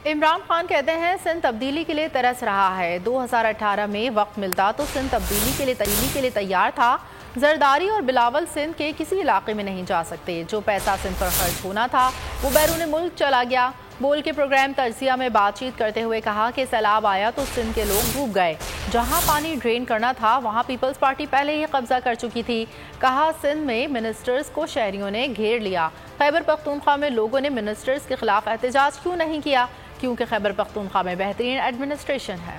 عمران خان کہتے ہیں سندھ تبدیلی کے لیے ترس رہا ہے۔ 2018 میں وقت ملتا تو سندھ تبدیلی کے لیے تیار تھا۔ زرداری اور بلاول سندھ کے کسی علاقے میں نہیں جا سکتے۔ جو پیسہ سندھ پر خرچ ہونا تھا وہ بیرون ملک چلا گیا۔ بول کے پروگرام تجزیہ میں بات چیت کرتے ہوئے کہا کہ سیلاب آیا تو سندھ کے لوگ ڈوب گئے۔ جہاں پانی ڈرین کرنا تھا وہاں پیپلز پارٹی پہلے ہی قبضہ کر چکی تھی۔ کہا سندھ میں منسٹرز کو شہریوں نے گھیر لیا۔ خیبر پختونخوا میں لوگوں نے منسٹرز کے خلاف احتجاج کیوں نہیں کیا؟ کیونکہ خیبر پختونخوا میں بہترین ایڈمنسٹریشن ہے۔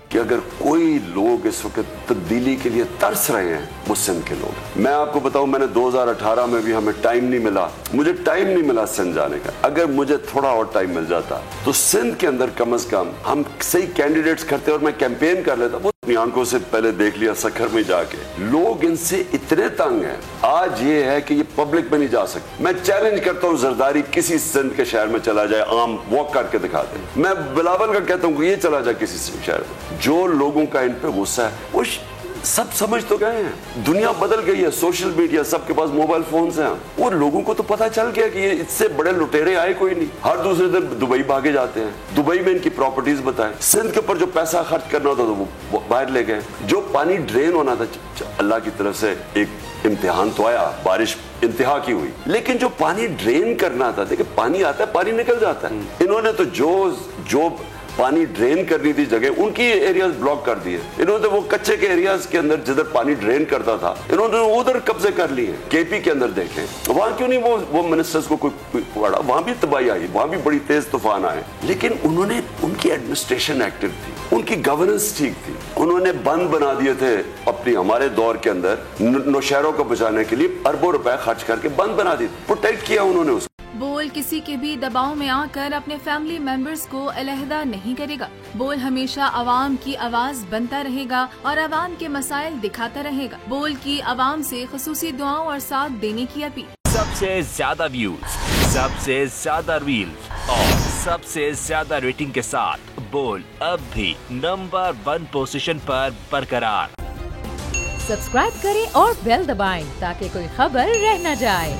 کہ اگر کوئی لوگ اس وقت تبدیلی کے لیے ترس رہے ہیں وہ سندھ کے لوگ۔ میں آپ کو بتاؤں میں نے 2018 میں بھی ہمیں ٹائم نہیں ملا، مجھے ٹائم نہیں ملا سندھ جانے کا۔ اگر مجھے تھوڑا اور ٹائم مل جاتا تو سندھ کے اندر کم از کم ہم صحیح کینڈیڈیٹس کرتے اور میں کیمپین کر لیتا۔ وہ اپنی آنکھوں سے پہلے دیکھ لیا سکھر میں جا کے، لوگ ان سے اتنے تنگ ہیں۔ آج یہ ہے کہ یہ پبلک میں نہیں جا سکتے۔ میں چیلنج کرتا ہوں زرداری کسی سندھ کے شہر میں چلا جائے، عام واک کر کے دکھا دیں۔ میں بلاول کا کہتا ہوں کہ یہ چلا جائے کسی شہر میں۔ جو لوگوں کا ان پہ غصہ ہے وہ سب سمجھ تو گئے ہیں، دنیا بدل گئی ہے، سوشل میڈیا، سب کے پاس موبائل فونز ہیں، اور لوگوں کو تو پتہ چل گیا کہ یہ اس سے بڑے لٹیرے آئے کوئی نہیں۔ ہر دوسرے دن دبئی بھاگے جاتے ہیں، دبئی میں ان کی پراپرٹیز بتائیں۔ سندھ کے اوپر جو پیسہ خرچ کرنا ہوتا تھا وہ باہر لے گئے۔ جو پانی ڈرین ہونا تھا اللہ کی طرف سے ایک امتحان تو آیا، بارش انتہا کی ہوئی، لیکن جو پانی ڈرین کرنا تھا، دیکھیں پانی آتا ہے پانی نکل جاتا ہے۔ انہوں نے تو جو پانی ڈرین کرنی تھی جگہ ان کی ایریاز بلاک کر دیے۔ انہوں نے وہ کچے کے ایریاز کے اندر جدھر پانی ڈرین کرتا تھا انہوں نے ادھر قبضے کر لیے۔ کے پی کے اندر دیکھیں وہاں کیوں نہیں وہ منسٹرز کو کوئی پڑا، وہاں بھی تباہی آئی، وہاں بھی بڑی تیز طوفان آئے، لیکن انہوں نے ان کی ایڈمنسٹریشن ایکٹیو تھی، ان کی گورننس ٹھیک تھی۔ انہوں نے بند بنا دیے تھے اپنی ہمارے دور کے اندر نوشہروں کو بچانے کے لیے اربوں روپے خرچ کر کے بند بنا دیے، پروٹیکٹ کیا انہوں نے اس کو۔ بول کسی کے بھی دباؤ میں آ کر اپنے فیملی ممبرز کو علیحدہ نہیں کرے گا۔ بول ہمیشہ عوام کی آواز بنتا رہے گا اور عوام کے مسائل دکھاتا رہے گا۔ بول کی عوام سے خصوصی دعاؤں اور ساتھ دینے کی اپیل۔ سب سے زیادہ ویوز، سب سے زیادہ ریلز اور سب سے زیادہ ریٹنگ کے ساتھ بول اب بھی نمبر 1 پوزیشن پر برقرار۔ سبسکرائب کریں اور بیل دبائیں تاکہ کوئی خبر رہ نہ جائے۔